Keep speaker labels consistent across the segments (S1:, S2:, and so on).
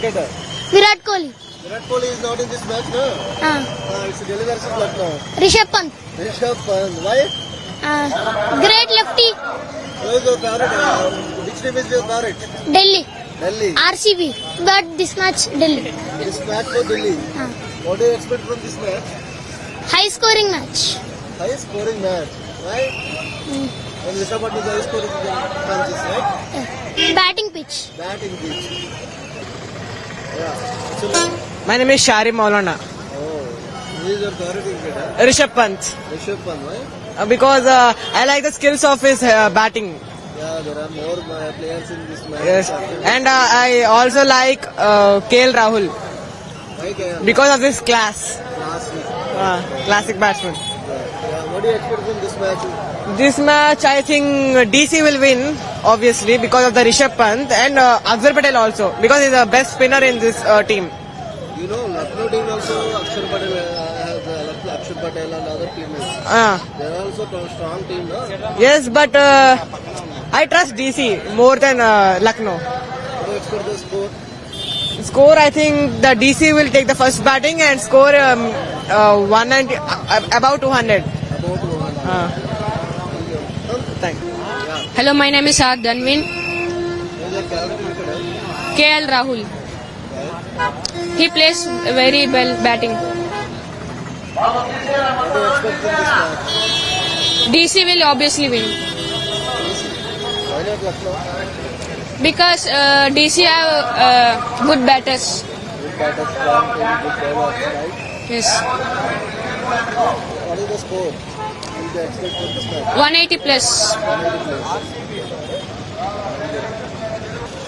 S1: cricketer?
S2: Virat Kohli.
S1: Virat Kohli is not in this match, no? It's Delhi versus Lucknow.
S2: Rishabh Pant.
S1: Rishabh Pant. Why?
S2: Great lefty.
S1: Who is your favorite? Which team is your favorite?
S2: Delhi.
S1: Delhi.
S2: RCB. But this match Delhi.
S1: This match for Delhi. What do you expect from this match?
S2: High scoring match.
S1: High scoring match. Why? And Rishabh Pant is high scoring chances, right?
S2: Batting pitch.
S1: Batting pitch. Yeah. So,
S3: My name is Shari Maulana.
S1: who is your favorite cricketer?
S3: Rishabh Pant.
S1: Rishabh Pant, why?
S3: Because I like the skills of his batting.
S1: Yeah, there are more players in this match.
S3: Yes. And I also like KL Rahul
S1: Why KL?
S3: because of his class.
S1: Last week.
S3: Classic batsman.
S1: Yeah. What do you expect from this match?
S3: This match, I think DC will win, obviously, because of the Rishabh Pant and Akshar Patel also, because he's the best spinner in this team.
S1: You know, Lucknow team also Akshar Patel and other players. They are also a strong team, no?
S3: Yes, but I trust DC more than Lucknow.
S1: What do you expect the score?
S3: Score, I think the DC will take the first batting and score 190, about 200.
S1: About 100.
S3: Thank you.
S4: Hello, my name is Saad Danwin.
S1: Who is your favorite cricketer?
S4: KL Rahul. He plays very well batting.
S1: What do you expect from this match?
S4: DC will obviously win
S1: Why not Lucknow?
S4: because DC have good batters.
S1: Good batters, strong team, good bowlers, right?
S4: Yes,
S1: What is the score? What do you expect from this match?
S4: 180 plus.
S1: 180 players.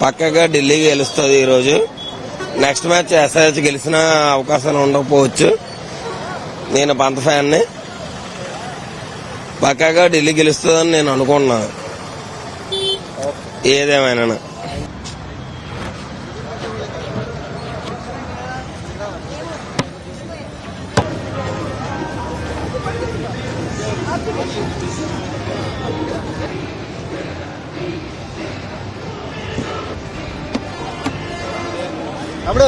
S5: పక్కగా ఢిల్లీ గెలుస్తుంది ఈరోజు. Next match SRH గెలిచిన అవకాశాలు ఉండకపోవచ్చు. నేను పంత ఫ్యాన్ని. పక్కగా ఢిల్లీ గెలుస్తుందని నేను అనుకుంటున్నాను. ఏదేమైనా
S1: అప్పుడు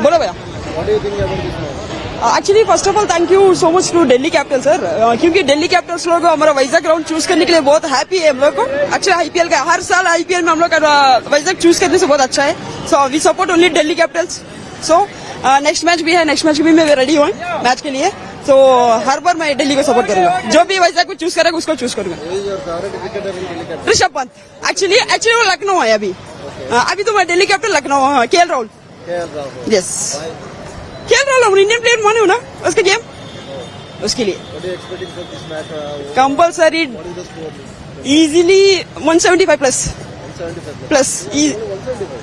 S6: बोलो भैया.
S1: What do you think about this match?
S6: Actually first of all thank you so much to Delhi Capital sir, क्योंकि दिल्ली कैपिटल्स लोग हमारा वाइजैक ग्राउंड चूज करने के लिए बहुत हैप्पी है हम लोग को. एक्चुअली आईपीएल का हर साल आईपीएल में हम लोग वाइजैक चूज करने से बहुत अच्छा है. So we support only Delhi Capitals. So next match भी है, नेक्स्ट मैच भी मैं रेडी हूँ मैच के लिए. तो हर बार मैं दिल्ली को सपोर्ट करूंगा. जो भी वाइजैक को चूज करेगा उसको चूज करूंगा.
S1: Who is your favorite cricketer in Delhi Capitals?
S6: Rishabh Pant. Actually वो लखनऊ है अभी. अभी तो मैं Delhi capital Lucknow. KL Rahul.
S1: KL Rahul.
S6: Yes. खेल रहा हूँ, इंडियन प्लेयर माने हो ना उसके गेम, उसके लिए
S1: What are you expecting from this match?
S6: Compulsory
S1: What is the score?
S6: Easily 175 plus
S1: 175
S6: plus
S1: 175.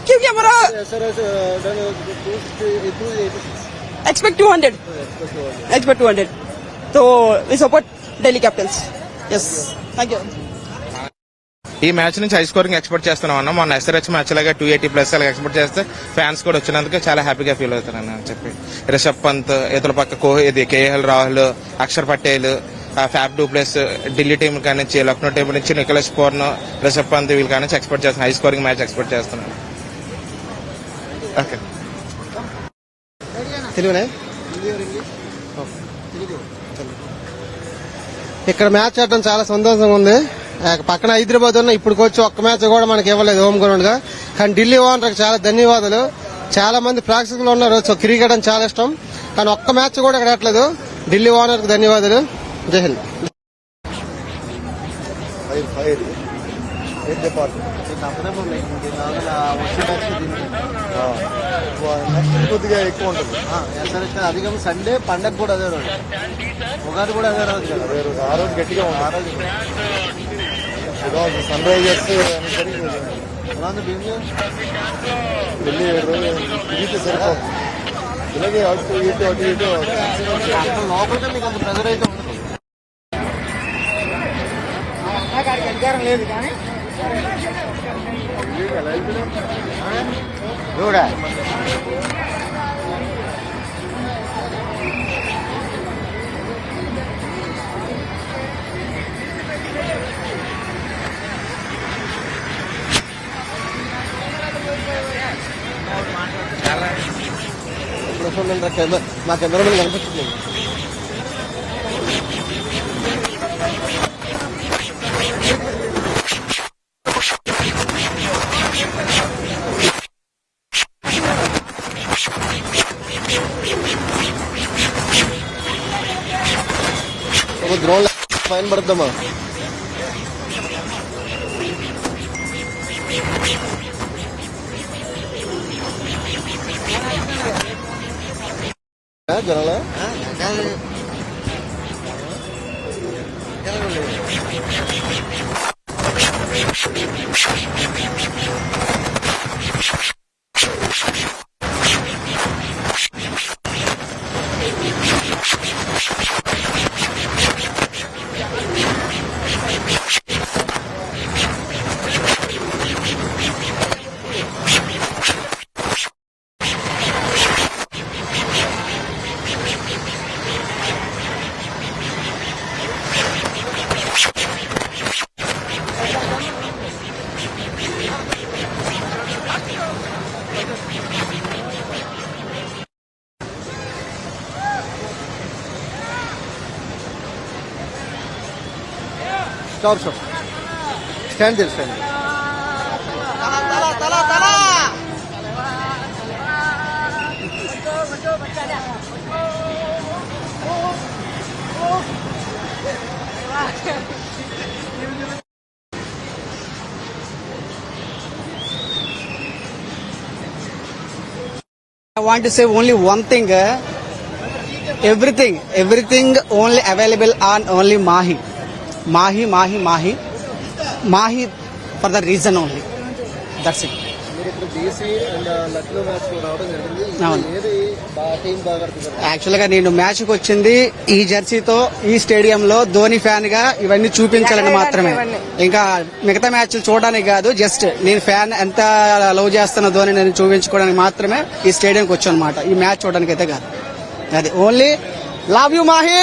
S6: क्योंकि हमारा
S1: SRH done 286.
S6: Expect 200 expect 200. तो we support Delhi Capitals. Yes, thank you.
S7: ఈ మ్యాచ్ నుంచి హై స్కోరింగ్ ఎక్స్పెక్ట్ చేస్తున్నాం అన్న. మొన్న ఎస్ఆర్హెచ్ మ్యాచ్ లాగా 280 plus అలా ఎక్స్పెక్ట్ చేస్తే ఫ్యాన్స్ కూడా వచ్చినందుకు చాలా హ్యాపీగా ఫీల్ అవుతారని చెప్పి రిషబ్ పంత్, ఇతర పక్క ఇది KL Rahul, Axar Patel, Faf du Plessis Delhi team కానించి లక్నో టీం నుంచి నికోలస్ పూర్న్, రిషబ్ పంత్ వీళ్ళు కానించి ఎక్స్పెక్ట్ చేస్తున్నాను. హై స్కోరింగ్ మ్యాచ్ ఎక్స్పెక్ట్ చేస్తున్నాను. ఓకే.
S1: తెలుగునే ఇక్కడ మ్యాచ్ ఆడటం చాలా సంతోషంగా ఉంది. పక్కన హైదరాబాద్ ఉన్న ఇప్పటికొచ్చి ఒక్క మ్యాచ్ కూడా మనకి ఇవ్వలేదు హోమ్ గ్రౌండ్ గా. కానీ ఢిల్లీ ఓనర్కి చాలా ధన్యవాదాలు. చాలా మంది ప్రేక్షకులు ఉన్నారు, సో క్రికెట్ అని చాలా ఇష్టం, కానీ ఒక్క మ్యాచ్ కూడా ఇక్కడ ఆడలేదు. ఢిల్లీ ఓనర్ కి ధన్యవాదాలు. జై హింద్. కొద్దిగా ఎక్కువ ఉంటుంది. అధికం సండే పండగ కూడా అదే రోజు, ఉగాది కూడా అదే రోజు కదా. ఆ రోజు గట్టిగా ఉంటుంది. సన్ రైజర్స్ ఢిల్లీ ఇది సరిపోతుంది. ఇలాగే అటు ఇటు లోపలిగా మీకు అంత ప్రెజర్ అయితే ఉండదు. మా కెమెరా మీద కనిపిస్తుంది. డ్రోన్ పైన పడుద్దామా? జనాల Stop. Stand there.
S8: I want to say only one thing. Everything only available on only Mahi. Mahi for the reason only. That's it. Actual గా నేను మ్యాచ్ కి వచ్చింది ఈ జెర్సీతో ఈ స్టేడియంలో ధోని ఫ్యాన్ గా ఇవన్నీ చూపించాలని మాత్రమే. ఇంకా మిగతా మ్యాచ్లు చూడడానికి కాదు, జస్ట్ నేను ఫ్యాన్ ఎంత లవ్ చేస్తున్న ధోని నేను చూపించుకోవడానికి మాత్రమే ఈ స్టేడియంకి వచ్చాను అనమాట. ఈ మ్యాచ్ చూడడానికి అయితే కాదు. అది ఓన్లీ లవ్ యూ మాహి.